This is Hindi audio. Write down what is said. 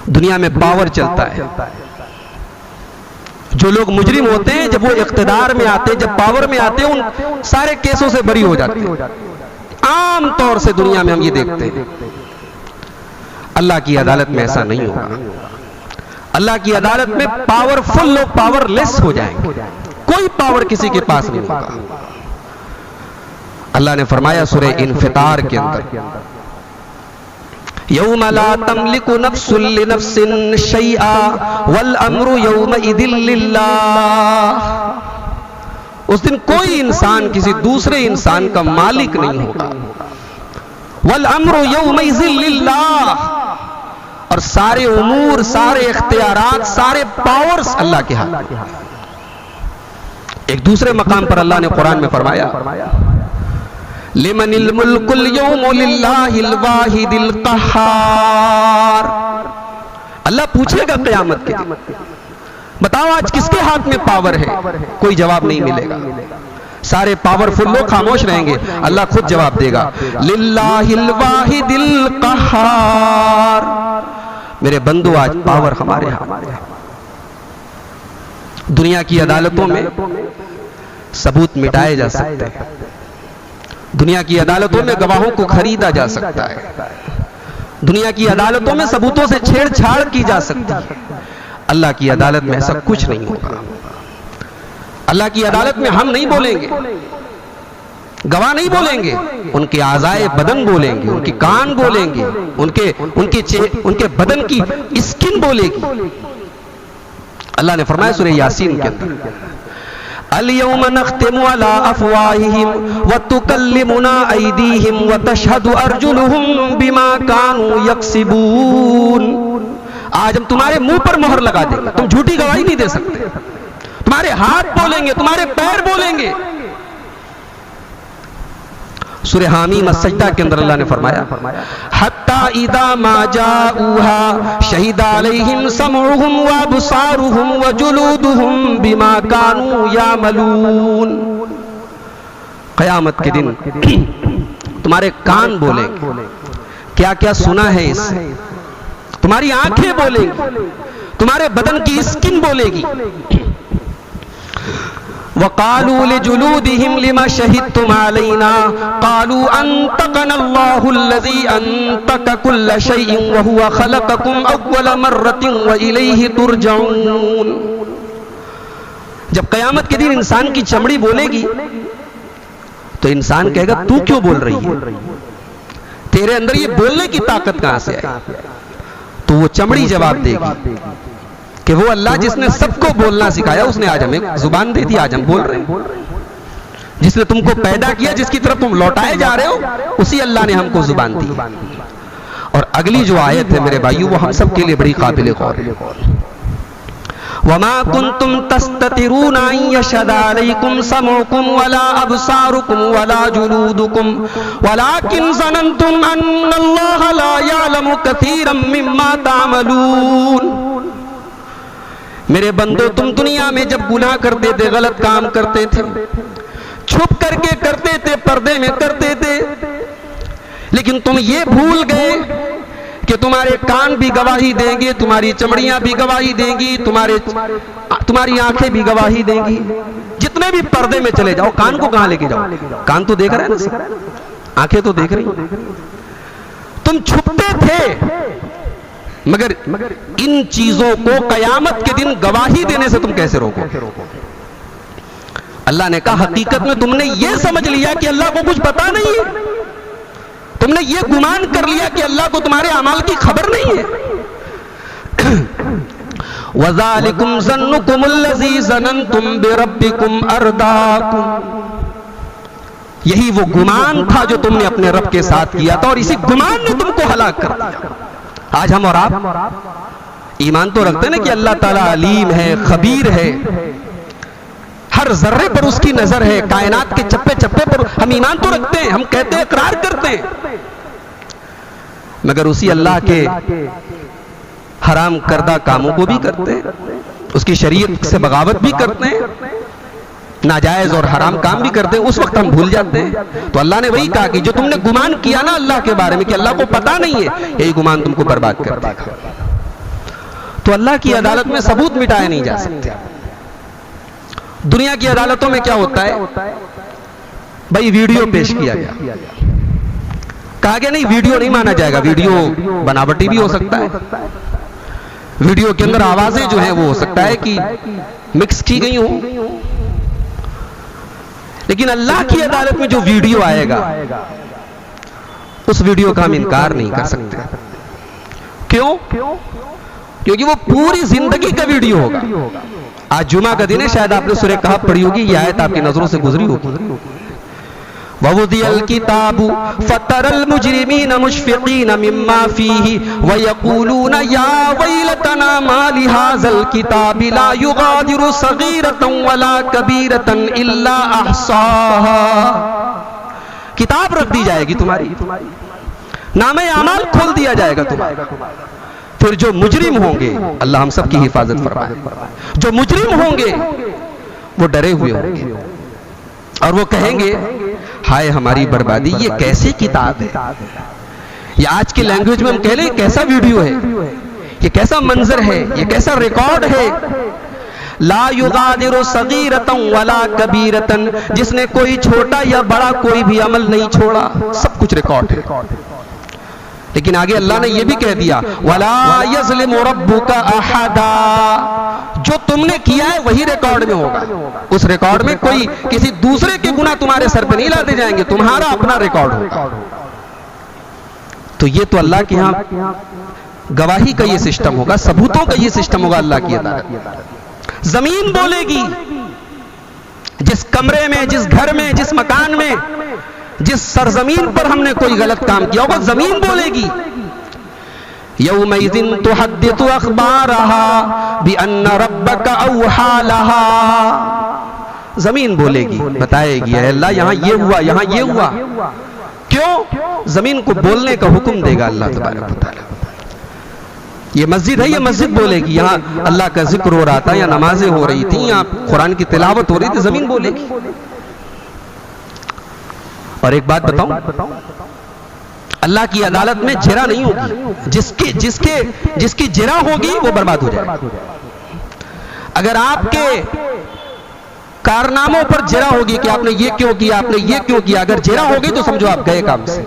दुनिया में पावर चलता है। जो लोग मुजरिम होते हैं जब वो इख्तिदार में आते हैं, जब पावर में आते हैं, उन सारे केसों से बरी हो जाते हैं। आम तौर से दुनिया में हम ये देखते हैं। अल्लाह की अदालत में ऐसा नहीं होगा। अल्लाह की अदालत में पावरफुल लोग पावरलेस हो जाएंगे, कोई पावर किसी के पास नहीं होगा। अल्लाह ने फरमाया सूरह इन्फितार के अंदर, यौम ला तमलिकु नफ्सुन लिनफ्सिन शैआ वल अम्रु यौमइदिन लिल्लाह। उस दिन कोई इंसान किसी दूसरे इंसान का मालिक नहीं होगा। वल अम्रु यौमइदिन लिल्लाह, और सारे उमूर, सारे इख्तियारात, सारे पावर्स अल्लाह के हाथ में। एक दूसरे मकाम पर अल्लाह ने कुरान में फरमाया, लिमनिल मुल्कुल यौम लिल्लाहिल वाहिदिल क़हार। अल्लाह पूछेगा क़यामत के दिन, बताओ आज किसके हाथ में पावर है? कोई जवाब नहीं मिलेगा। सारे पावरफुल लोग खामोश रहेंगे, अल्लाह खुद जवाब देगा, लिल्लाहिल वाहिदिल क़हार। मेरे बंदो आज पावर हमारे हाथ में। दुनिया की अदालतों में सबूत मिटाए जा सकते हैं, दुनिया की अदालतों में गवाहों को खरीदा जा सकता है, दुनिया की अदालतों में सबूतों से छेड़छाड़ की जा सकती है। अल्लाह की अदालत में ऐसा कुछ नहीं होगा। अल्लाह की अदालत में हम नहीं बोलेंगे, गवाह नहीं बोलेंगे, उनके आज़ाए बदन बोलेंगे, उनके कान बोलेंगे, उनके बदन की स्किन बोलेगी। अल्लाह ने फरमाया सूरह यासीन के अंदर, अल-यौम नख्तिमु अला अफ़वाहिहिम व तुकल्लिमुना अयदीहिम व तशहदु अर्जुलुहुम बिमा कानू यक्सिबून। आज हम तुम्हारे मुंह पर मोहर लगा देंगे, तुम झूठी गवाही नहीं दे सकते। तुम्हारे हाथ बोलेंगे, तुम्हारे पैर बोलेंगे। सूरह हामीम अस-सजदा के अंदर अल्लाह ने फरमाया, हत्ता इदा मा जाऊहा शहीदा अलैहिम समउहुम व अबसारुहुम व जुलूदुहुम बिमा कानू यामलून। क़यामत के दिन तुम्हारे कान बोलेंगे, क्या क्या सुना है इससे। तुम्हारी आंखें बोलेंगी, तुम्हारे बदन की स्किन बोलेगी। वक़ालू लिजुलूदिहिम लिमा शहिदतुम अलैना क़ालू अंतक़नल्लाहुल्लज़ी अंतक़ कुल्ल शैइन व हुवा ख़लक़कुम अव्वल मर्रतिन व इलैहि तुरजऊन। जब क़यामत के दिन इंसान की चमड़ी बोलेगी तो इंसान कहेगा तू क्यों बोल रही है, तेरे अंदर ये बोलने की ताकत कहां से आई? तो वो चमड़ी जवाब देगी कि वो अल्लाह जिसने सबको बोलना सिखाया उसने आज हमें जुबान दे दी, आज हम बोल रहे हैं। जिसने तुमको पैदा किया, जिसकी तरफ तुम लौटाए जा रहे हो, उसी अल्लाह ने हमको जुबान दी। और अगली जो आयत है मेरे भाइयों, वो हम सब के लिए बड़ी काबिल गौर है। वमा कुंतुम तस्ततिरून अन यशहद अलैकुम समउकुम वला अबसारुकुम वला जुलूदुकुम वलाकिन ज़ननतुम अन्नल्लाह ला यअलमु कसीरम मिम्मा तामलून। मेरे बंदो, तुम दुनिया में जब गुनाह करते थे, गलत काम करते थे, छुप करके करते थे, पर्दे में करते थे, लेकिन तुम ये भूल गए कि तुम्हारे कान भी गवाही देंगे, तुम्हारी चमड़ियां भी गवाही देंगी, तुम्हारी आंखें भी गवाही देंगी। जितने भी पर्दे में चले जाओ, कान को कहां लेके जाओ? कान तो देख रहा है ना, आंखें तो देख रही। तुम छुपते थे, मगर इन चीजों को कयामत के दिन गवाही देने से तुम कैसे रोको? अल्लाह ने कहा हकीकत में तुमने ये समझ लिया कि अल्लाह को कुछ पता नहीं है, तुमने ये गुमान कर लिया कि अल्लाह को तुम्हारे अमाल की खबर नहीं है। वज़ालिकुम ज़न्नुकुमुल्लज़ी ज़ननतुम बिरब्बिकुम अर्दाकुम। यही वो गुमान था जो तुमने अपने रब के साथ किया था, और इसी गुमान ने तुमको हलाक कर दिया। आज हम और आप ईमान तो रखते हैं ना कि अल्लाह ताला अलीम है, खबीर है, हर जर्रे पर उसकी नजर है, कायनात के चप्पे चप्पे पर हम ईमान तो रखते हैं, हम कहते हैं, इकरार करते हैं, मगर उसी अल्लाह के हराम करदा कामों को भी करते हैं, उसकी शरीयत से बगावत भी करते हैं, नाजायज और हराम काम भी करते हैं। उस वक्त हम भूल जाते हैं। तो अल्लाह ने वही कहा कि जो तुमने गुमान किया ना अल्लाह के बारे में कि अल्लाह को पता नहीं है, यही गुमान तुमको बर्बाद कर देगा। तो अल्लाह की अदालत में सबूत मिटाए नहीं जा सकते। दुनिया की अदालतों में क्या होता है, भाई वीडियो पेश किया गया, कहा गया नहीं वीडियो नहीं माना जाएगा, वीडियो बनावटी भी हो सकता है, वीडियो के अंदर आवाजें जो हैं वो हो सकता है कि मिक्स की गई हो। लेकिन अल्लाह की अदालत में जो वीडियो आएगा उस वीडियो का हम इनकार नहीं कर सकते। क्यों? क्योंकि वो पूरी जिंदगी का वीडियो होगा। आज जुमा का दिन है, शायद आपने सूरह कहफ पढ़ी होगी, यह आयत आपकी नजरों से गुजरी होगी। ववुदियल किताबु फतरल मुजरिमीन मुशफिकीन मिम्मा फीही वयक़ूलून या वैलतना मा लिहाज़ल किताबि ला युगादिरु सगीरतन वला कबीरतन इल्ला अहसाहा। किताब रख दी जाएगी तुम्हारी, नामे अमाल खोल दिया जाएगा तुम्हारा। फिर जो मुजरिम होंगे, अल्लाह हम सब की हिफाजत फरमाए, जो मुजरिम होंगे वो डरे हुए होंगे और वो कहेंगे हाय हमारी बर्बादी, ये कैसी किताब है, ये आज की लैंग्वेज में हम कह ले कैसा वीडियो है, ये कैसा मंजर है, ये कैसा रिकॉर्ड है। ला युगादिरु सगीरतन वला कबीरतन, जिसने कोई छोटा या बड़ा कोई भी अमल नहीं छोड़ा, सब कुछ रिकॉर्ड है। लेकिन आगे अल्लाह ने यह भी कह दिया वला यज़लिमु रब्बुका अहदा, जो तुमने किया है वही रिकॉर्ड में होगा। उस रिकॉर्ड में कोई किसी दूसरे के गुनाह तुम्हारे सर पे नहीं लाते जाएंगे, तुम्हारा अपना रिकॉर्ड होगा। तो ये तो अल्लाह के यहां गवाही का ये सिस्टम होगा, सबूतों का ये सिस्टम होगा अल्लाह की अदालत। जमीन बोलेगी, जिस कमरे में, जिस घर में, जिस मकान में, जिस सरजमीन पर हमने कोई गलत काम किया होगा, जमीन बोलेगी। यौमइज़िन तुहद्दिसु अख़बारहा बिअन्ना रब्बका औहा लहा। जमीन बोलेगी, बताएगी अल्लाह यहां ये हुआ, यहां ये हुआ। क्यों? जमीन को बोलने का हुक्म देगा अल्लाह तबारक व तआला। ये मस्जिद है, ये मस्जिद बोलेगी, यहां अल्लाह का जिक्र हो रहा था, या नमाजें हो रही थी, या कुरान की तिलावत हो रही थी, जमीन बोलेगी। और एक बात बताऊं, अल्लाह की अदालत में जिरा नहीं होगी, जिसकी जिरा होगी वो बर्बाद हो जाएगा। अगर आपके कारनामों पर जिरा होगी कि आपने ये क्यों किया, आपने ये क्यों किया, अगर जिरा होगी तो समझो आप गए काम से।